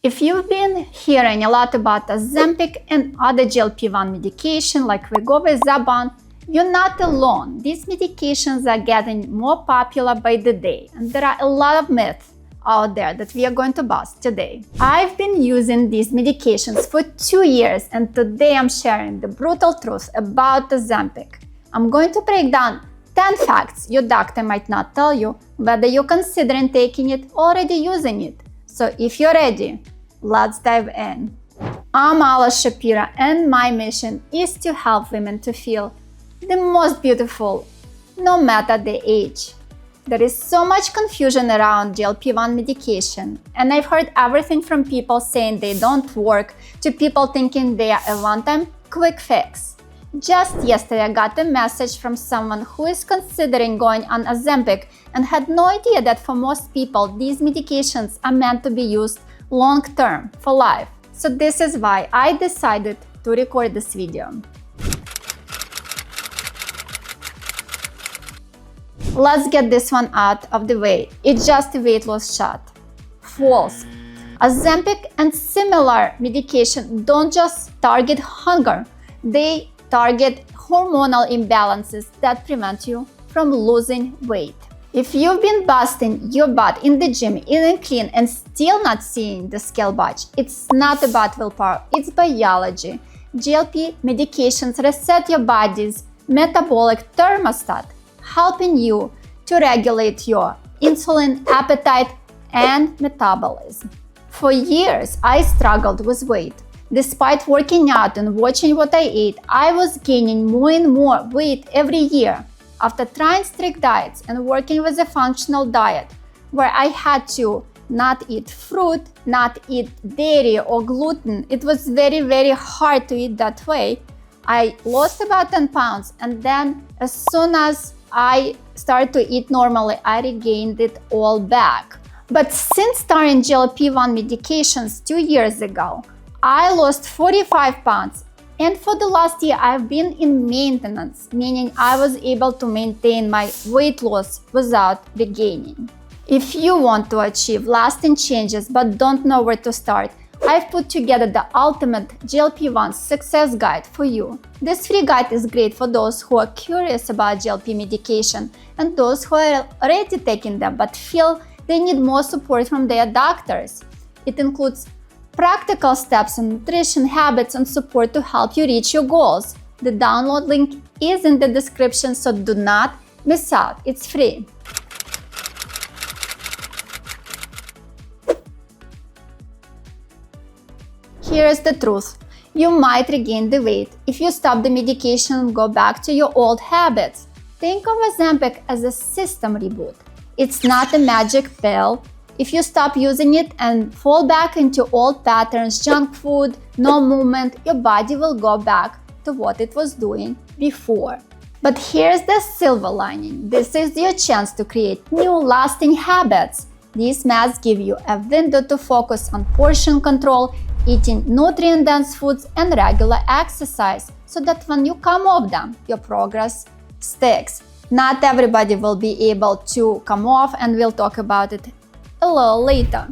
If you've been hearing a lot about Ozempic and other GLP-1 medication like Wegovy, Zepbound, you're not alone. These medications are getting more popular by the day, and there are a lot of myths out there that we are going to bust today. I've been using these medications for 2 years, and today I'm sharing the brutal truth about Ozempic. I'm going to break down 10 facts your doctor might not tell you, whether you're considering taking it or already using it. So if you're ready, let's dive in. I'm Alla Shapiro, and my mission is to help women to feel the most beautiful, no matter the age. There is so much confusion around GLP-1 medication, and I've heard everything from people saying they don't work to people thinking they are a one-time quick fix. Just yesterday, I got a message from someone who is considering going on Ozempic and had no idea that for most people, these medications are meant to be used long-term, for life. So this is why I decided to record this video. Let's get this one out of the way. It's just a weight loss shot. False. Ozempic and similar medication don't just target hunger. They target hormonal imbalances that prevent you from losing weight. If you've been busting your butt in the gym, eating clean, and still not seeing the scale budge, it's not about willpower, it's biology. GLP medications reset your body's metabolic thermostat, helping you to regulate your insulin, appetite, and metabolism. For years, I struggled with weight. Despite working out and watching what I ate, I was gaining more and more weight every year. After trying strict diets and working with a functional diet, where I had to not eat fruit, not eat dairy or gluten, it was very, very hard to eat that way. I lost about 10 pounds, and then as soon as I started to eat normally, I regained it all back. But since starting GLP-1 medications 2 years ago, I lost 45 pounds, and for the last year I've been in maintenance, meaning I was able to maintain my weight loss without regaining. If you want to achieve lasting changes but don't know where to start, I've put together the ultimate GLP-1 success guide for you. This free guide is great for those who are curious about GLP medication and those who are already taking them but feel they need more support from their doctors. It includes practical steps on nutrition, habits, and support to help you reach your goals. The download link is in the description, so do not miss out. It's free. Here's the truth. You might regain the weight if you stop the medication and go back to your old habits. Think of Ozempic as a system reboot. It's not a magic pill. If you stop using it and fall back into old patterns, junk food, no movement, your body will go back to what it was doing before. But here's the silver lining. This is your chance to create new lasting habits. These meds give you a window to focus on portion control, eating nutrient-dense foods, and regular exercise, so that when you come off them, your progress sticks. Not everybody will be able to come off, and we'll talk about it a little later.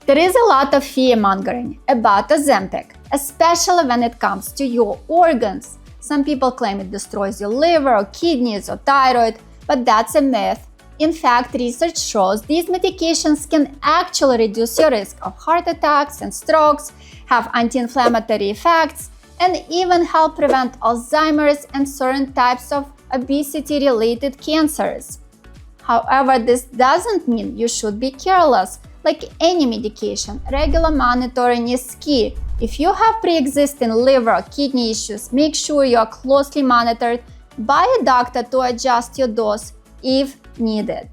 There is a lot of fear-mongering about Ozempic, especially when it comes to your organs. Some people claim it destroys your liver or kidneys or thyroid, but that's a myth. In fact, research shows these medications can actually reduce your risk of heart attacks and strokes, have anti-inflammatory effects, and even help prevent Alzheimer's and certain types of obesity-related cancers. However, this doesn't mean you should be careless. Like any medication, regular monitoring is key. If you have pre-existing liver or kidney issues, make sure you are closely monitored by a doctor to adjust your dose if needed.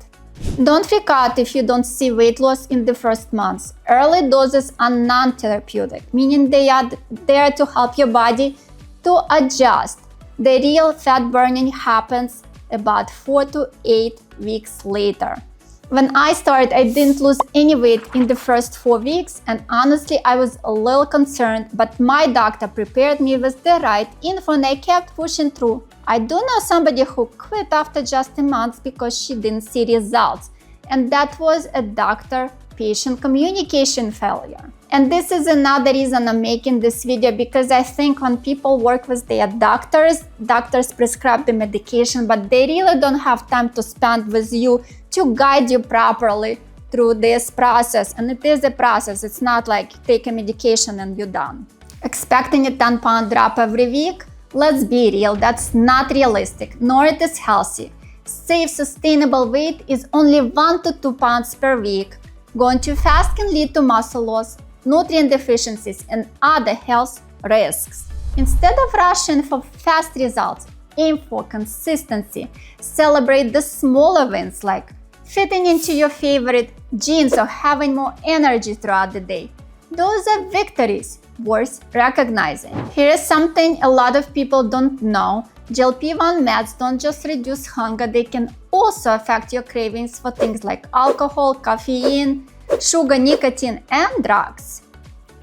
Don't freak out if you don't see weight loss in the first months. Early doses are non-therapeutic, meaning they are there to help your body to adjust. The real fat burning happens about 4 to 8 weeks later. When I started, I didn't lose any weight in the first 4 weeks, and honestly, I was a little concerned, but my doctor prepared me with the right info and I kept pushing through. I do know somebody who quit after just a month because she didn't see results, and that was a doctor-patient communication failure. And this is another reason I'm making this video, because I think when people work with their doctors prescribe the medication, but they really don't have time to spend with you to guide you properly through this process. And it is a process. It's not like take a medication and you're done. Expecting a 10-pound drop every week? Let's be real, that's not realistic, nor it is healthy. Safe, sustainable weight is only 1 to 2 pounds per week. Going too fast can lead to muscle loss, nutrient deficiencies, and other health risks. Instead of rushing for fast results, aim for consistency. Celebrate the smaller wins like fitting into your favorite jeans or having more energy throughout the day. Those are victories worth recognizing. Here is something a lot of people don't know. GLP-1 meds don't just reduce hunger, they can also affect your cravings for things like alcohol, caffeine, sugar, nicotine, and drugs.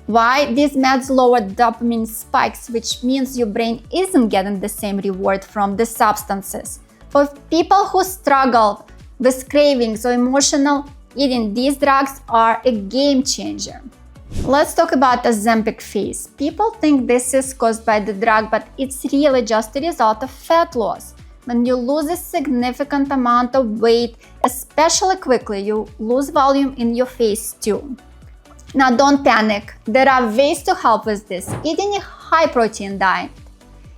Why? These meds lower dopamine spikes, which means your brain isn't getting the same reward from the substances. For people who struggle with cravings or emotional eating, these drugs are a game changer. Let's talk about Ozempic phase. People think this is caused by the drug, but it's really just a result of fat loss. When you lose a significant amount of weight, especially quickly, you lose volume in your face too. Now don't panic. There are ways to help with this. Eating a high-protein diet,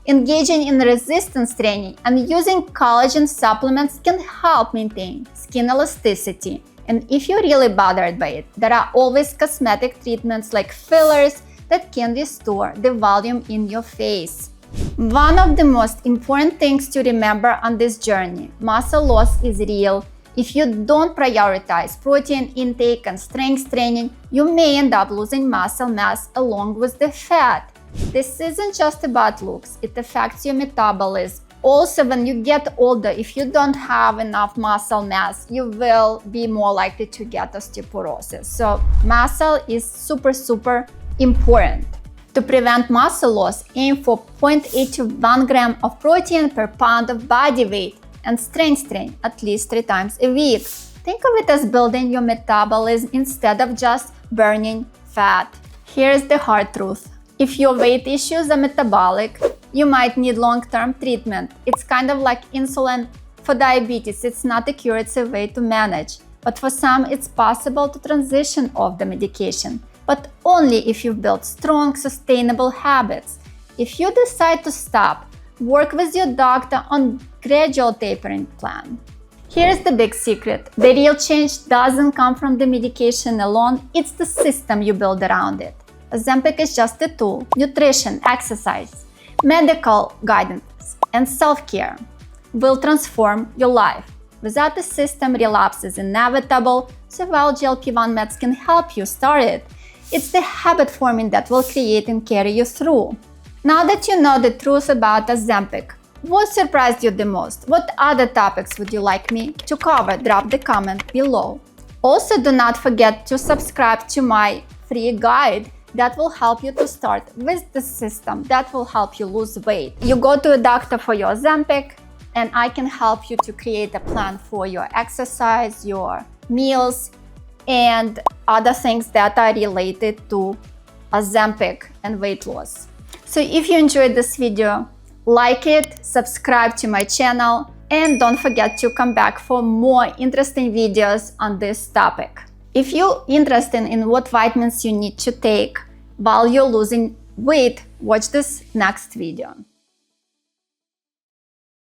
engaging in resistance training, and using collagen supplements can help maintain skin elasticity. And if you're really bothered by it, there are always cosmetic treatments like fillers that can restore the volume in your face. One of the most important things to remember on this journey: muscle loss is real. If you don't prioritize protein intake and strength training, you may end up losing muscle mass along with the fat. This isn't just about looks, it affects your metabolism. Also, when you get older, if you don't have enough muscle mass, you will be more likely to get osteoporosis. So muscle is super important. To prevent muscle loss, aim for 0.8 to 1 gram of protein per pound of body weight and strength train at least 3 times a week. Think of it as building your metabolism instead of just burning fat. Here's the hard truth. If your weight issues are metabolic, you might need long-term treatment. It's kind of like insulin for diabetes. It's not a cure, it's a way to manage. But for some, it's possible to transition off the medication, but only if you've built strong, sustainable habits. If you decide to stop, work with your doctor on gradual tapering plan. Here's the big secret. The real change doesn't come from the medication alone, it's the system you build around it. Ozempic is just a tool. Nutrition, exercise, medical guidance, and self-care will transform your life. Without the system, relapse is inevitable, so while GLP-1 meds can help you start it, it's the habit forming that will create and carry you through. Now that you know the truth about Ozempic, what surprised you the most? What other topics would you like me to cover? Drop the comment below. Also, do not forget to subscribe to my free guide that will help you to start with the system that will help you lose weight. You go to a doctor for your Ozempic, and I can help you to create a plan for your exercise, your meals, and other things that are related to Ozempic and weight loss. So if you enjoyed this video, like it, subscribe to my channel, and don't forget to come back for more interesting videos on this topic. If you're interested in what vitamins you need to take while you're losing weight, watch this next video.